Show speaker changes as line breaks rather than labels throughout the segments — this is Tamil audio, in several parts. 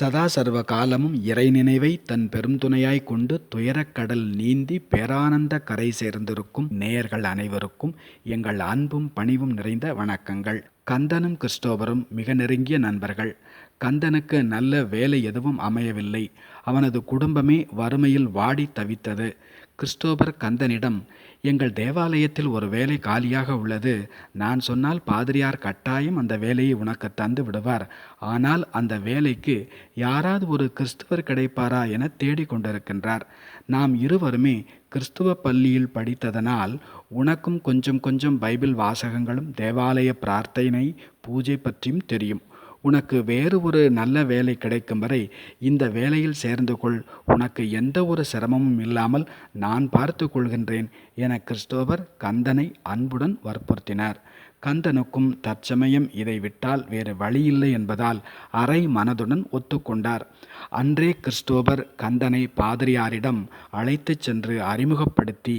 சதா சர்வ காலமும் இறை நினைவை தன் பெருந்துணையாய் கொண்டு துயரக்கடல் நீந்தி பேரானந்த கரை சேர்ந்திருக்கும் நேயர்கள் அனைவருக்கும் எங்கள் அன்பும் பணிவும் நிறைந்த வணக்கங்கள். கந்தனும் கிறிஸ்டோபரும் மிக நெருங்கிய நண்பர்கள். கந்தனுக்கு நல்ல வேலை எதுவும் அமையவில்லை. அவனது குடும்பமே வறுமையில் வாடி தவித்தது. கிறிஸ்டோபர் கந்தனிடம், எங்கள் தேவாலயத்தில் ஒரு வேலை காலியாக உள்ளது. நான் சொன்னால் பாதிரியார் கட்டாயம் அந்த வேலையை உனக்கு தந்து விடுவார். ஆனால் அந்த வேலைக்கு யாராவது ஒரு கிறிஸ்துவர் கிடைப்பாரா என தேடிக்கொண்டிருக்கின்றார். நாம் இருவருமே கிறிஸ்துவ பள்ளியில் படித்ததனால் உனக்கும் கொஞ்சம் கொஞ்சம் பைபிள் வாசகங்களும் தேவாலய பிரார்த்தனை பூஜை பற்றியும் தெரியும். உனக்கு வேறு ஒரு நல்ல வேலை கிடைக்கும் வரை இந்த வேலையில் சேர்ந்து கொள். உனக்கு எந்த ஒரு சிரமமும் இல்லாமல் நான் பார்த்து கொள்கின்றேன் என கிறிஸ்டோபர் கந்தனை அன்புடன் வற்புறுத்தினார். கந்தனுக்கும் தற்சமயம் இதை விட்டால் வேறு வழியில்லை என்பதால் அரை மனதுடன் ஒத்துக்கொண்டார். அன்றே கிறிஸ்டோபர் கந்தனை பாதிரியாரிடம் அழைத்துச் சென்று அறிமுகப்படுத்தி,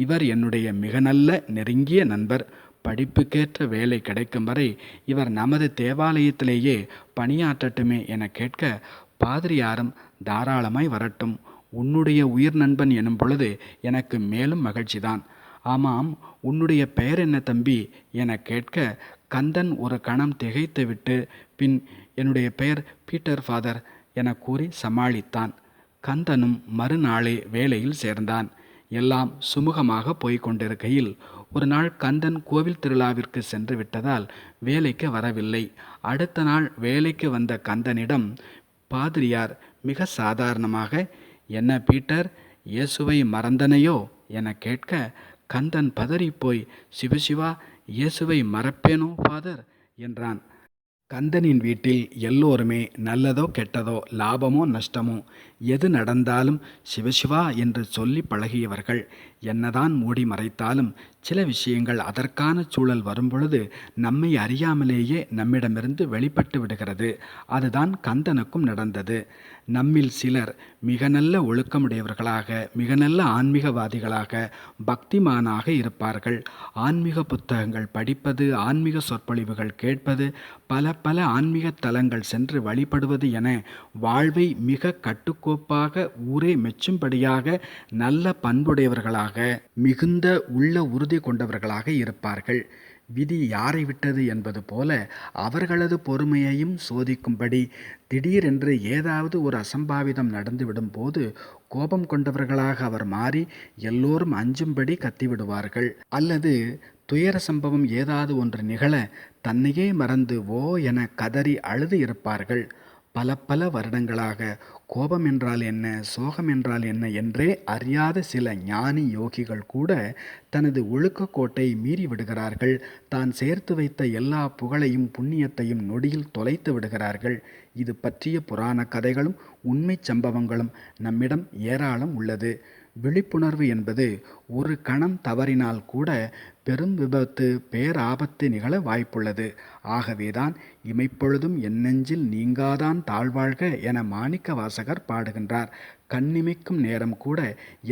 இவர் என்னுடைய மிக நல்ல நெருங்கிய நண்பர். படிப்புக்கேற்ற வேலை கிடைக்கும் வரை இவர் நமது தேவாலயத்திலேயே பணியாற்றட்டுமே என கேட்க, பாதிரியாரும் தாராளமாய் வரட்டும், உன்னுடைய உயிர் நண்பன் எனும் பொழுது எனக்கு மேலும் மகிழ்ச்சிதான். ஆமாம், உன்னுடைய பெயர் என்ன தம்பி என கேட்க, கந்தன் ஒரு கணம் திகைத்துவிட்டு பின் என்னுடைய பெயர் பீட்டர் ஃபாதர் என கூறி சமாளித்தான். கந்தனும் மறுநாளே வேலையில் சேர்ந்தான். எல்லாம் சுமூகமாக போய்கொண்டிருக்கையில் ஒரு நாள் கந்தன் கோவில் திருவிழாவிற்கு சென்று விட்டதால் வேலைக்கு வரவில்லை. அடுத்த நாள் வேலைக்கு வந்த கந்தனிடம் பாதிரியார் மிக சாதாரணமாக, என்ன பீட்டர், இயேசுவை மறந்தனையோ என கேட்க, கந்தன் பதறிப்போய், சிவசிவா, இயேசுவை மறப்பேனோ ஃபாதர் என்றான். கந்தனின் வீட்டில் எல்லோருமே நல்லதோ கெட்டதோ, லாபமோ நஷ்டமோ, எது நடந்தாலும் சிவசிவா என்று சொல்லி பழகியவர்கள். என்னதான் மூடி மறைத்தாலும் சில விஷயங்கள் அதற்கான சூழல் வரும்பொழுது நம்மை அறியாமலேயே நம்மிடமிருந்து வெளிப்பட்டு விடுகிறது. அதுதான் கந்தனுக்கும் நடந்தது. நம்மில் சிலர் மிக நல்ல ஒழுக்கமுடையவர்களாக, மிக நல்ல ஆன்மீகவாதிகளாக, பக்திமானாக இருப்பார்கள். ஆன்மீக புத்தகங்கள் படிப்பது, ஆன்மீக சொற்பொழிவுகள் கேட்பது, பல பல ஆன்மீக தலங்கள் சென்று வழிபடுவது என வாழ்வை மிக கட்டுக்கோப்பாக, ஊரே மெச்சும்படியாக, நல்ல பண்புடையவர்களாக, மிகுந்த உள்ள உறுதி கொண்டவர்களாக இருப்பார்கள். விதி யாரை விட்டது என்பது போல அவர்களது பொறுமையையும் சோதிக்கும்படி திடீரென்று ஏதாவது ஒரு அசம்பாவிதம் நடந்துவிடும் போது கோபம் கொண்டவர்களாக அவர் மாறி எல்லோரும் அஞ்சும்படி கத்திவிடுவார்கள். அல்லது துயர சம்பவம் ஏதாவது ஒன்று நிகழ தன்னையே மறந்து ஓ என கதறி அழுது இருப்பார்கள். பல பல வருடங்களாக கோபம் என்றால் என்ன, சோகம் என்றால் என்ன என்றே அறியாத சில ஞானி யோகிகள் கூட தனது ஒழுக்க கோட்டை மீறி விடுகிறார்கள். தான் சேர்த்து வைத்த எல்லா புகழையும் புண்ணியத்தையும் நொடியில் தொலைத்து விடுகிறார்கள். இது பற்றிய புராண கதைகளும் உண்மை சம்பவங்களும் நம்மிடம் ஏராளம் உள்ளது. விழிப்புணர்வு என்பது ஒரு கணம் தவறினால் கூட பெரும் விபத்து, பேராபத்து நிகழ வாய்ப்புள்ளது. ஆகவேதான் இமைப்பொழுதும் என் நெஞ்சில் நீங்காதான் தாழ்வாழ்க என மாணிக்க வாசகர் பாடுகின்றார். கண்ணிமைக்கும் நேரம் கூட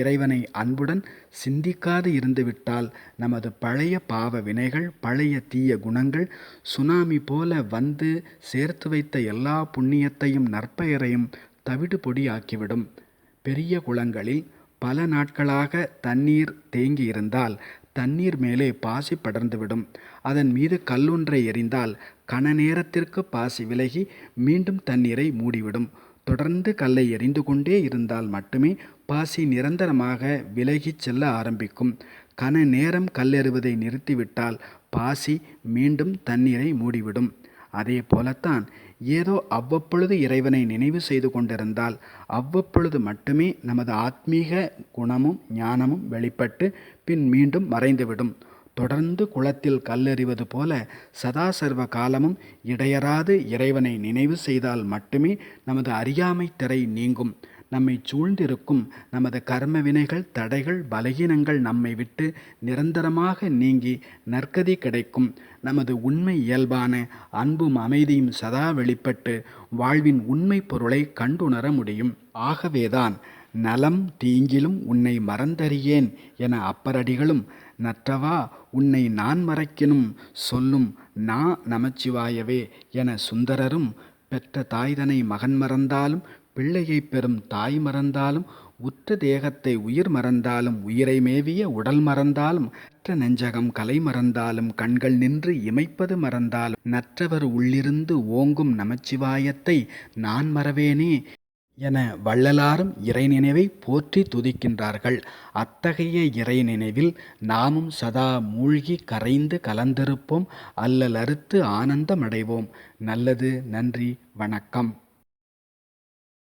இறைவனை அன்புடன் சிந்திக்காது இருந்துவிட்டால் நமது பழைய பாவ வினைகள், பழைய தீய குணங்கள் சுனாமி போல வந்து சேர்த்து வைத்த எல்லா புண்ணியத்தையும் நற்பெயரையும் தவிடு பொடியாக்கிவிடும். பெரிய குளங்களில் பல நாட்களாக தண்ணீர் தேங்கி இருந்தால் தண்ணீர் மேலே பாசி படர்ந்துவிடும். அதன் மீது கல்லொன்றை எறிந்தால் கன நேரத்திற்கு பாசி விலகி மீண்டும் தண்ணீரை மூடிவிடும். தொடர்ந்து கல்லை எறிந்து கொண்டே இருந்தால் மட்டுமே பாசி நிரந்தரமாக விலகிச் செல்ல ஆரம்பிக்கும். கன நேரம் கல்லெறிவதை நிறுத்திவிட்டால் பாசி மீண்டும் தண்ணீரை மூடிவிடும். அதே போலத்தான் ஏதோ அவ்வப்பொழுது இறைவனை நினைவு செய்து கொண்டிருந்தால் அவ்வப்பொழுது மட்டுமே நமது ஆத்மீக குணமும் ஞானமும் வெளிப்பட்டு பின் மீண்டும் மறைந்துவிடும். தொடர்ந்து குளத்தில் கல்லெறிவது போல சதா சர்வ காலமும் இடையறாது இறைவனை நினைவு செய்தால் மட்டுமே நமது அறியாமை திரை நீங்கும். நம்மை சூழ்ந்திருக்கும் நமது கர்ம வினைகள், தடைகள், பலகீனங்கள் நம்மை விட்டு நிரந்தரமாக நீங்கி நற்கதி கிடைக்கும். நமது உண்மை இயல்பான அன்பும் அமைதியும் சதா வெளிப்பட்டு வாழ்வின் உண்மை பொருளை கண்டுணர முடியும். ஆகவேதான் நலம் தீங்கிலும் உன்னை மறந்தறியேன் என அப்பரடிகளும், நற்றவா உன்னை நான் மறக்கினும் சொல்லும் நா நமச்சிவாயவே என சுந்தரரும், பெற்ற தாய்தனை மகன் மறந்தாலும், பிள்ளையைப் பெறும் தாய் மறந்தாலும், உற்ற தேகத்தை உயிர் மறந்தாலும், உயிரை மேவிய உடல் மறந்தாலும், கற்ற நெஞ்சகம் கலை மறந்தாலும், கண்கள் நின்று இமைப்பது மறந்தாலும், நற்றவர் உள்ளிருந்து ஓங்கும் நமச்சிவாயத்தை நான் மறவேனே என வள்ளலாரும் இறைநினைவை போற்றி துதிக்கின்றார்கள். அத்தகைய இறை நினைவில் நாமும் சதா மூழ்கி கரைந்து கலந்திருப்போம். அல்லல் அறுத்து ஆனந்தமடைவோம். நல்லது. நன்றி. வணக்கம்.